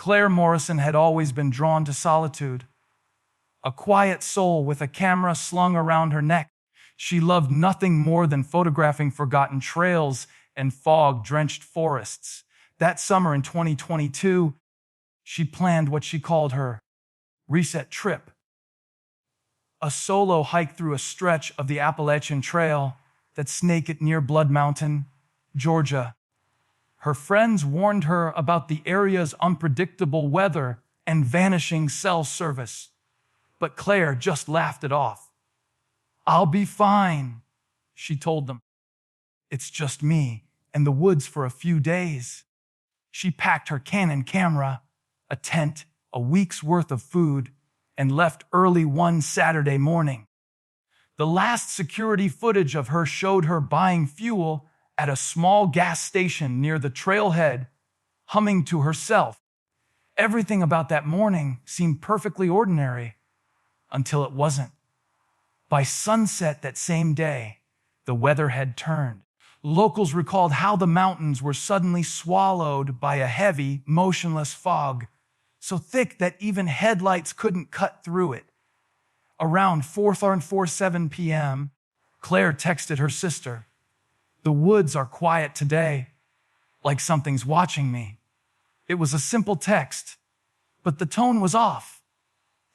Claire Morrison had always been drawn to solitude. A quiet soul with a camera slung around her neck, she loved nothing more than photographing forgotten trails and fog-drenched forests. That summer in 2022, she planned what she called her reset trip. A solo hike through a stretch of the Appalachian Trail that snaked near Blood Mountain, Georgia. Her friends warned her about the area's unpredictable weather and vanishing cell service, but Claire just laughed it off. "I'll be fine," she told them. "It's just me and the woods for a few days." She packed her Canon camera, a tent, a week's worth of food, and left early one Saturday morning. The last security footage of her showed her buying fuel at a small gas station near the trailhead, humming to herself. Everything about that morning seemed perfectly ordinary, until it wasn't. By sunset that same day, the weather had turned. Locals recalled how the mountains were suddenly swallowed by a heavy, motionless fog, so thick that even headlights couldn't cut through it. Around 4:47 p.m., Claire texted her sister, "The woods are quiet today, like something's watching me." It was a simple text, but the tone was off,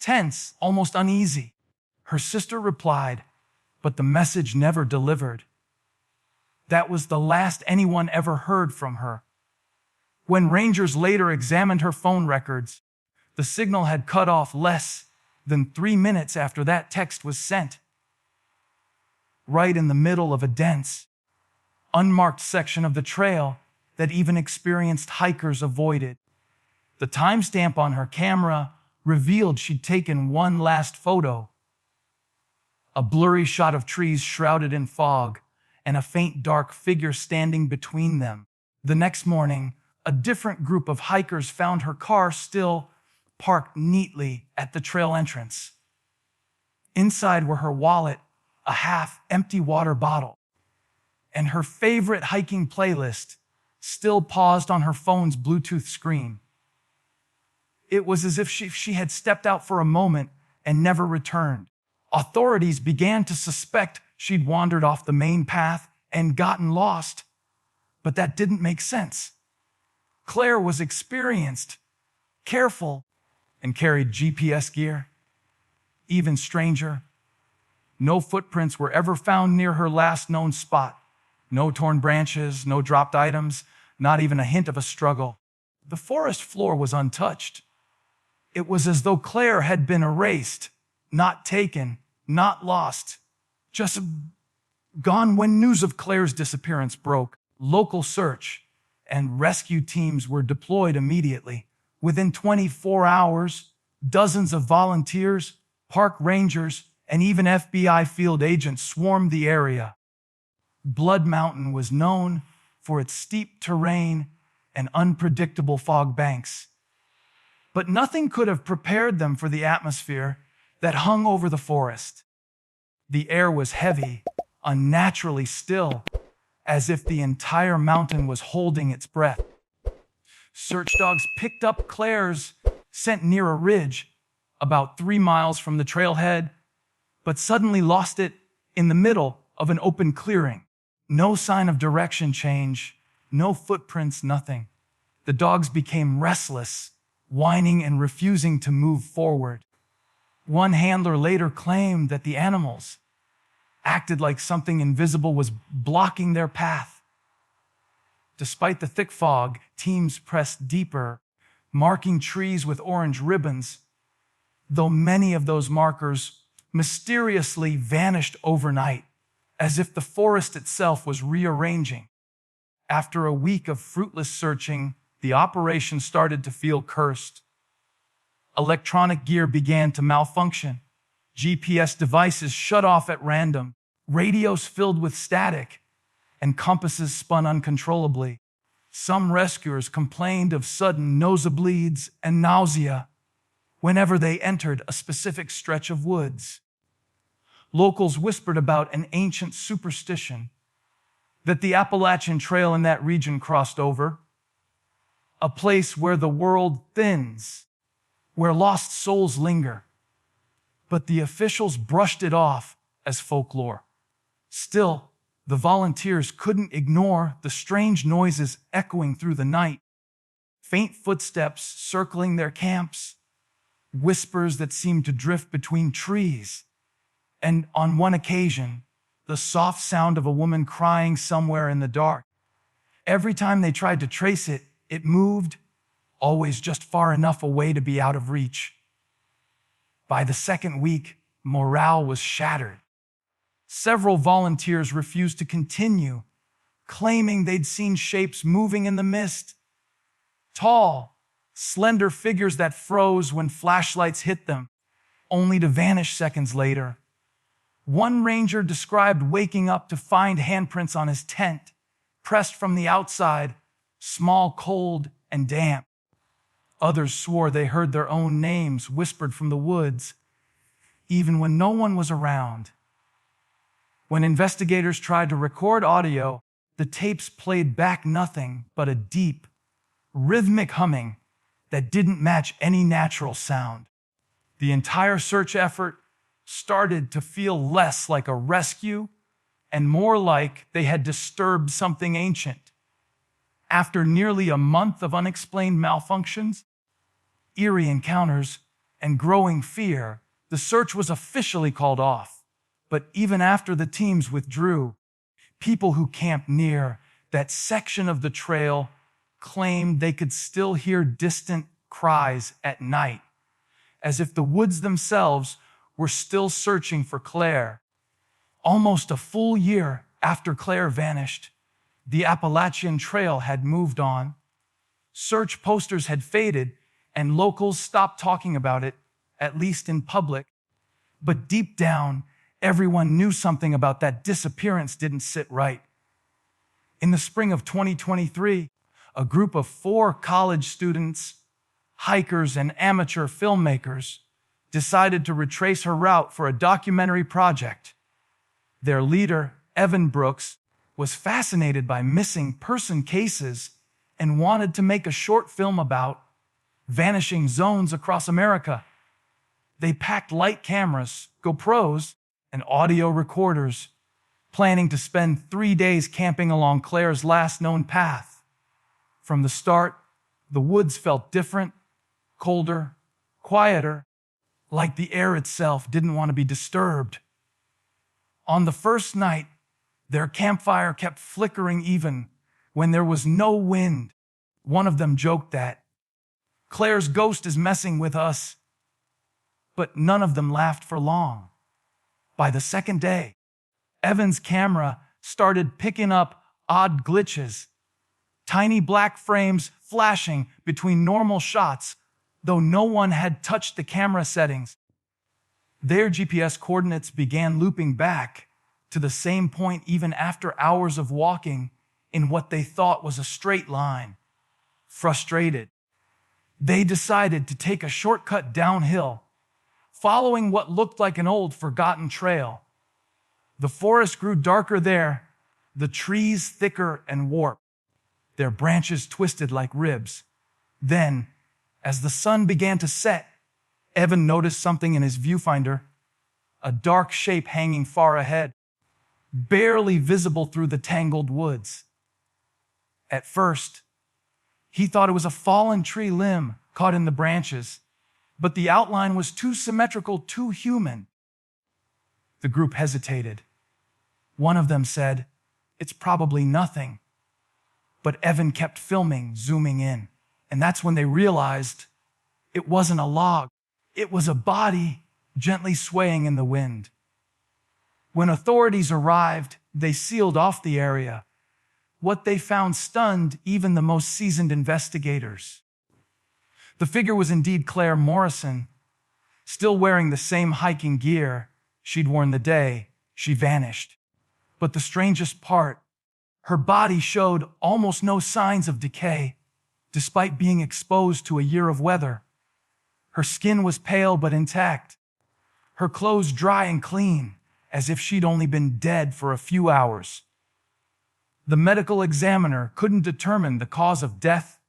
tense, almost uneasy. Her sister replied, but the message never delivered. That was the last anyone ever heard from her. When rangers later examined her phone records, the signal had cut off less than 3 minutes after that text was sent. Right in the middle of a dense, unmarked section of the trail that even experienced hikers avoided. The timestamp on her camera revealed she'd taken one last photo. A blurry shot of trees shrouded in fog and a faint dark figure standing between them. The next morning, a different group of hikers found her car still parked neatly at the trail entrance. Inside were her wallet, a half-empty water bottle, and her favorite hiking playlist still paused on her phone's Bluetooth screen. It was as if she had stepped out for a moment and never returned. Authorities began to suspect she'd wandered off the main path and gotten lost, but that didn't make sense. Claire was experienced, careful, and carried GPS gear. Even stranger, no footprints were ever found near her last known spot. No torn branches, no dropped items, not even a hint of a struggle. The forest floor was untouched. It was as though Claire had been erased, not taken, not lost, just gone. When news of Claire's disappearance broke, local search and rescue teams were deployed immediately. Within 24 hours, dozens of volunteers, park rangers, and even FBI field agents swarmed the area. Blood Mountain was known for its steep terrain and unpredictable fog banks. But nothing could have prepared them for the atmosphere that hung over the forest. The air was heavy, unnaturally still, as if the entire mountain was holding its breath. Search dogs picked up Claire's scent near a ridge about 3 miles from the trailhead, but suddenly lost it in the middle of an open clearing. No sign of direction change, no footprints, nothing. The dogs became restless, whining and refusing to move forward. One handler later claimed that the animals acted like something invisible was blocking their path. Despite the thick fog, teams pressed deeper, marking trees with orange ribbons, though many of those markers mysteriously vanished overnight, as if the forest itself was rearranging. After a week of fruitless searching, the operation started to feel cursed. Electronic gear began to malfunction. GPS devices shut off at random, radios filled with static, and compasses spun uncontrollably. Some rescuers complained of sudden nosebleeds and nausea whenever they entered a specific stretch of woods. Locals whispered about an ancient superstition that the Appalachian Trail in that region crossed over a place where the world thins, where lost souls linger. But the officials brushed it off as folklore. Still, the volunteers couldn't ignore the strange noises echoing through the night. Faint footsteps circling their camps, whispers that seemed to drift between trees, and on one occasion, the soft sound of a woman crying somewhere in the dark. Every time they tried to trace it, it moved, always just far enough away to be out of reach. By the second week, morale was shattered. Several volunteers refused to continue, claiming they'd seen shapes moving in the mist. Tall, slender figures that froze when flashlights hit them, only to vanish seconds later. One ranger described waking up to find handprints on his tent, pressed from the outside, small, cold, and damp. Others swore they heard their own names whispered from the woods, even when no one was around. When investigators tried to record audio, the tapes played back nothing but a deep, rhythmic humming that didn't match any natural sound. The entire search effort started to feel less like a rescue and more like they had disturbed something ancient. After nearly a month of unexplained malfunctions, eerie encounters, and growing fear, the search was officially called off. But even after the teams withdrew, people who camped near that section of the trail claimed they could still hear distant cries at night, as if the woods themselves were still searching for Claire. Almost a full year after Claire vanished, the Appalachian Trail had moved on. Search posters had faded, and locals stopped talking about it, at least in public. But deep down, everyone knew something about that disappearance didn't sit right. In the spring of 2023, a group of 4 college students, hikers, and amateur filmmakers decided to retrace her route for a documentary project. Their leader, Evan Brooks, was fascinated by missing person cases and wanted to make a short film about vanishing zones across America. They packed light cameras, GoPros, and audio recorders, planning to spend 3 days camping along Claire's last known path. From the start, the woods felt different, colder, quieter, like the air itself didn't want to be disturbed. On the first night, their campfire kept flickering even when there was no wind. One of them joked that Claire's ghost is messing with us, but none of them laughed for long. By the second day, Evan's camera started picking up odd glitches, tiny black frames flashing between normal shots, though no one had touched the camera settings. Their GPS coordinates began looping back to the same point even after hours of walking in what they thought was a straight line. Frustrated, they decided to take a shortcut downhill, following what looked like an old, forgotten trail. The forest grew darker there, the trees thicker and warped, their branches twisted like ribs. Then, as the sun began to set, Evan noticed something in his viewfinder, a dark shape hanging far ahead, barely visible through the tangled woods. At first, he thought it was a fallen tree limb caught in the branches, but the outline was too symmetrical, too human. The group hesitated. One of them said, "It's probably nothing." But Evan kept filming, zooming in, and that's when they realized it wasn't a log. It was a body gently swaying in the wind. When authorities arrived, they sealed off the area. What they found stunned even the most seasoned investigators. The figure was indeed Claire Morrison, still wearing the same hiking gear she'd worn the day she vanished. But the strangest part, her body showed almost no signs of decay, despite being exposed to a year of weather. Her skin was pale but intact, her clothes dry and clean, as if she'd only been dead for a few hours. The medical examiner couldn't determine the cause of death,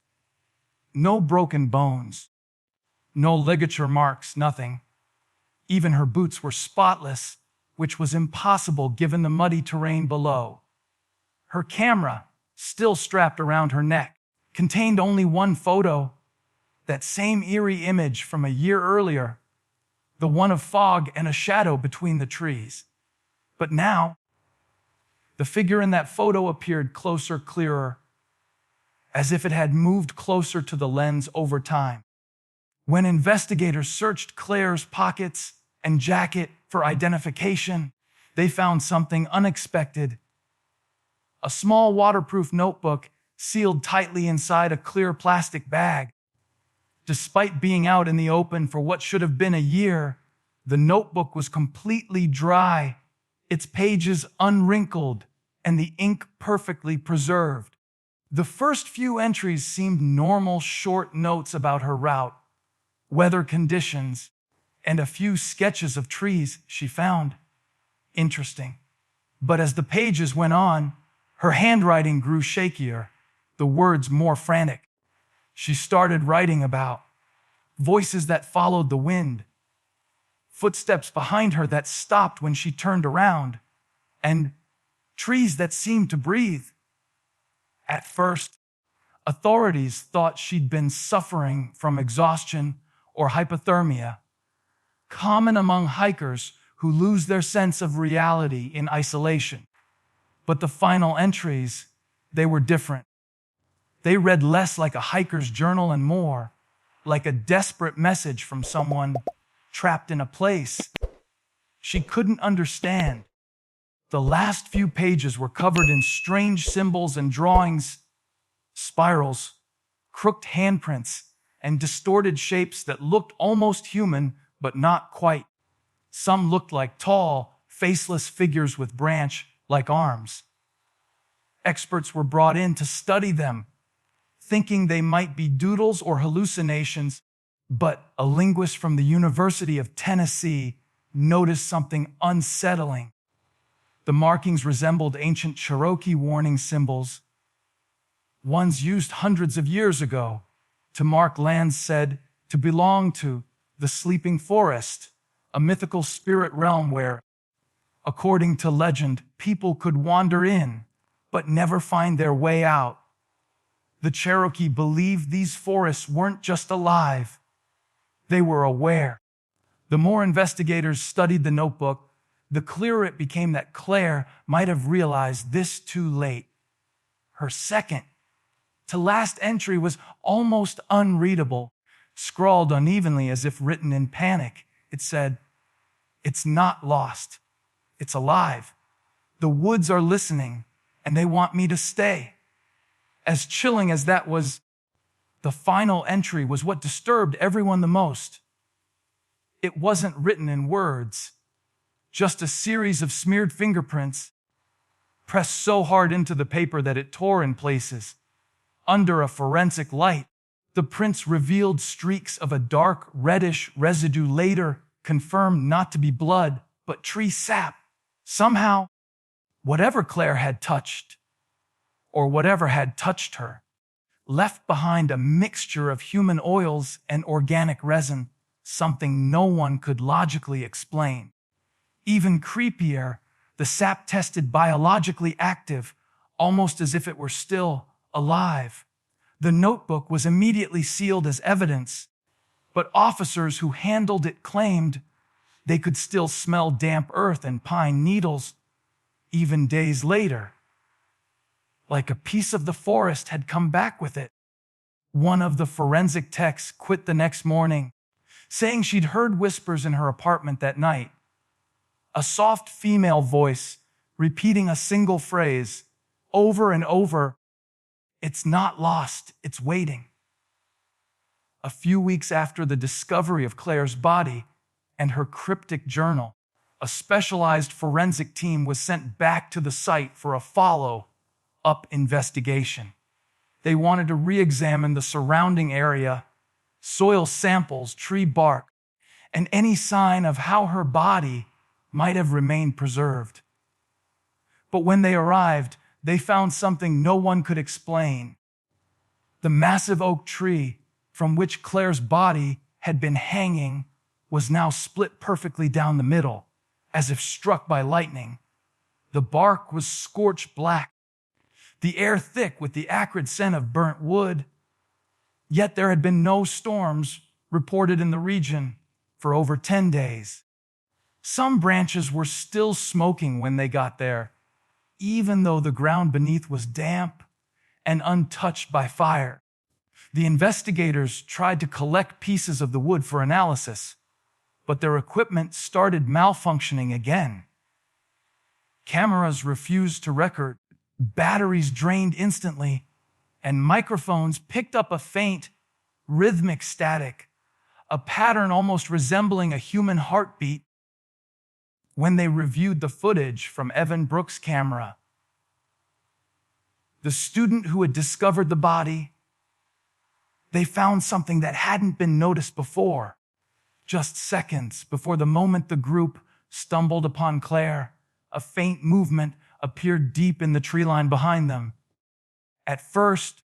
No broken bones, no ligature marks, nothing. Even her boots were spotless, which was impossible given the muddy terrain below. Her camera, still strapped around her neck, contained only one photo, that same eerie image from a year earlier, the one of fog and a shadow between the trees. But now, the figure in that photo appeared closer, clearer, as if it had moved closer to the lens over time. When investigators searched Claire's pockets and jacket for identification, they found something unexpected. A small waterproof notebook sealed tightly inside a clear plastic bag. Despite being out in the open for what should have been a year, the notebook was completely dry, its pages unwrinkled, and the ink perfectly preserved. The first few entries seemed normal, short notes about her route, weather conditions, and a few sketches of trees she found interesting. But as the pages went on, her handwriting grew shakier, the words more frantic. She started writing about voices that followed the wind, footsteps behind her that stopped when she turned around, and trees that seemed to breathe. At first, authorities thought she'd been suffering from exhaustion or hypothermia, common among hikers who lose their sense of reality in isolation. But the final entries, they were different. They read less like a hiker's journal and more like a desperate message from someone trapped in a place she couldn't understand. The last few pages were covered in strange symbols and drawings, spirals, crooked handprints, and distorted shapes that looked almost human, but not quite. Some looked like tall, faceless figures with branch-like arms. Experts were brought in to study them, thinking they might be doodles or hallucinations, but a linguist from the University of Tennessee noticed something unsettling. The markings resembled ancient Cherokee warning symbols, ones used hundreds of years ago to mark lands said to belong to the sleeping forest, a mythical spirit realm where, according to legend, people could wander in but never find their way out. The Cherokee believed these forests weren't just alive, they were aware. The more investigators studied the notebook, the clearer it became that Claire might have realized this too late. Her second to last entry was almost unreadable, scrawled unevenly as if written in panic. It said, "It's not lost. It's alive. The woods are listening, and they want me to stay." As chilling as that was, the final entry was what disturbed everyone the most. It wasn't written in words, just a series of smeared fingerprints pressed so hard into the paper that it tore in places. Under a forensic light, the prints revealed streaks of a dark reddish residue later confirmed not to be blood, but tree sap. Somehow, whatever Claire had touched, or whatever had touched her, left behind a mixture of human oils and organic resin, something no one could logically explain. Even creepier, the sap tested biologically active, almost as if it were still alive. The notebook was immediately sealed as evidence, but officers who handled it claimed they could still smell damp earth and pine needles, even days later. Like a piece of the forest had come back with it. One of the forensic techs quit the next morning, saying she'd heard whispers in her apartment that night. A soft female voice repeating a single phrase over and over, "It's not lost, it's waiting." A few weeks after the discovery of Claire's body and her cryptic journal, a specialized forensic team was sent back to the site for a follow-up investigation. They wanted to re-examine the surrounding area, soil samples, tree bark, and any sign of how her body might have remained preserved. But when they arrived, they found something no one could explain. The massive oak tree from which Claire's body had been hanging was now split perfectly down the middle, as if struck by lightning. The bark was scorched black, the air thick with the acrid scent of burnt wood. Yet there had been no storms reported in the region for over 10 days. Some branches were still smoking when they got there, even though the ground beneath was damp and untouched by fire. The investigators tried to collect pieces of the wood for analysis, but their equipment started malfunctioning again. Cameras refused to record, batteries drained instantly, and microphones picked up a faint, rhythmic static, a pattern almost resembling a human heartbeat. When they reviewed the footage from Evan Brooks' camera, the student who had discovered the body, they found something that hadn't been noticed before. Just seconds before the moment the group stumbled upon Claire, a faint movement appeared deep in the tree line behind them. At first,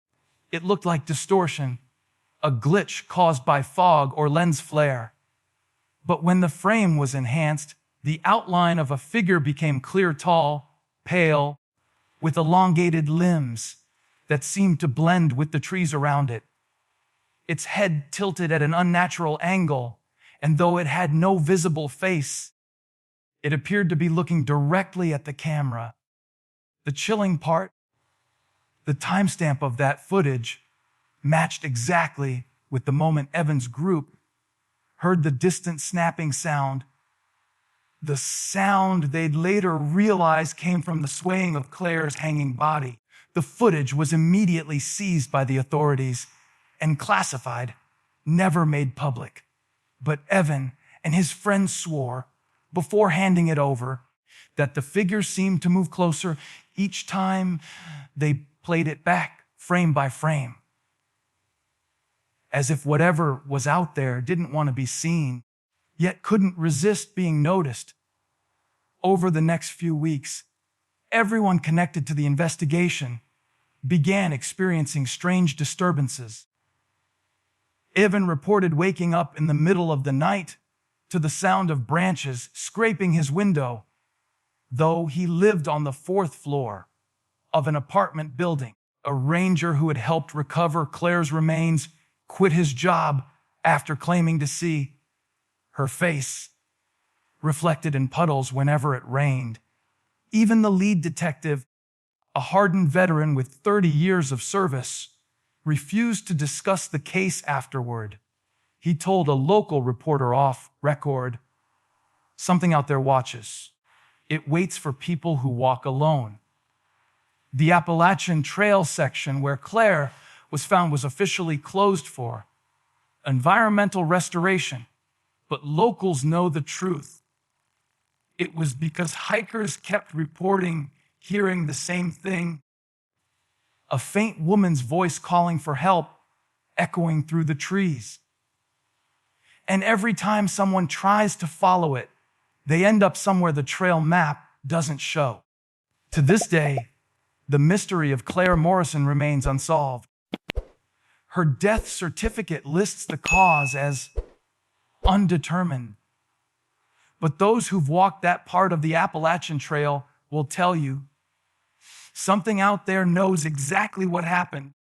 it looked like distortion, a glitch caused by fog or lens flare. But when the frame was enhanced, the outline of a figure became clear, tall, pale, with elongated limbs that seemed to blend with the trees around it. Its head tilted at an unnatural angle, and though it had no visible face, it appeared to be looking directly at the camera. The chilling part, the timestamp of that footage matched exactly with the moment Evan's group heard the distant snapping sound. The sound they'd later realize came from the swaying of Claire's hanging body. The footage was immediately seized by the authorities and classified, never made public. But Evan and his friends swore, before handing it over, that the figure seemed to move closer each time they played it back, frame by frame, as if whatever was out there didn't want to be seen, yet couldn't resist being noticed. Over the next few weeks, everyone connected to the investigation began experiencing strange disturbances. Evan reported waking up in the middle of the night to the sound of branches scraping his window, though he lived on the 4th floor of an apartment building. A ranger who had helped recover Claire's remains quit his job after claiming to see her face reflected in puddles whenever it rained. Even the lead detective, a hardened veteran with 30 years of service, refused to discuss the case afterward. He told a local reporter off record, "Something out there watches. It waits for people who walk alone." The Appalachian Trail section where Claire was found was officially closed for environmental restoration, but locals know the truth. It was because hikers kept reporting hearing the same thing, a faint woman's voice calling for help, echoing through the trees. And every time someone tries to follow it, they end up somewhere the trail map doesn't show. To this day, the mystery of Claire Morrison remains unsolved. Her death certificate lists the cause as undetermined. But those who've walked that part of the Appalachian Trail will tell you something out there knows exactly what happened.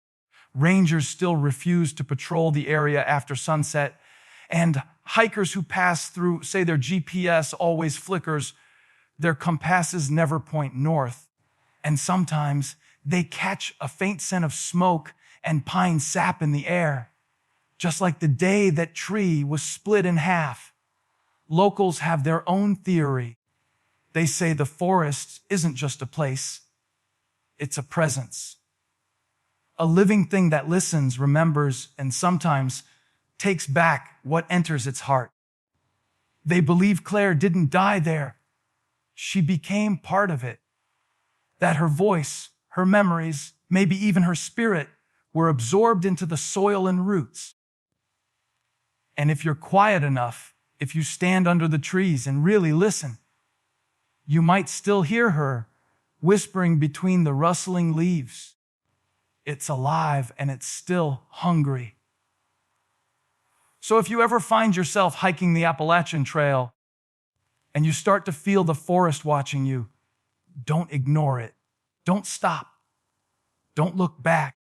Rangers still refuse to patrol the area after sunset, and hikers who pass through say their GPS always flickers, their compasses never point north, and sometimes they catch a faint scent of smoke and pine sap in the air, just like the day that tree was split in half. Locals have their own theory. They say the forest isn't just a place, it's a presence. A living thing that listens, remembers, and sometimes takes back what enters its heart. They believe Claire didn't die there. She became part of it. That her voice, her memories, maybe even her spirit, were absorbed into the soil and roots. And if you're quiet enough, if you stand under the trees and really listen, you might still hear her whispering between the rustling leaves. It's alive and it's still hungry. So if you ever find yourself hiking the Appalachian Trail and you start to feel the forest watching you, don't ignore it. Don't stop. Don't look back,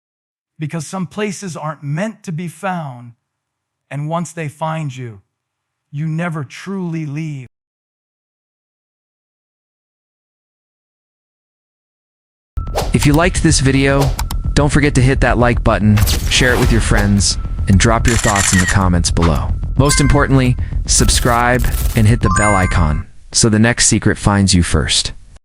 because some places aren't meant to be found, and once they find you, you never truly leave. If you liked this video, don't forget to hit that like button, share it with your friends, and drop your thoughts in the comments below. Most importantly, subscribe and hit the bell icon so the next secret finds you first.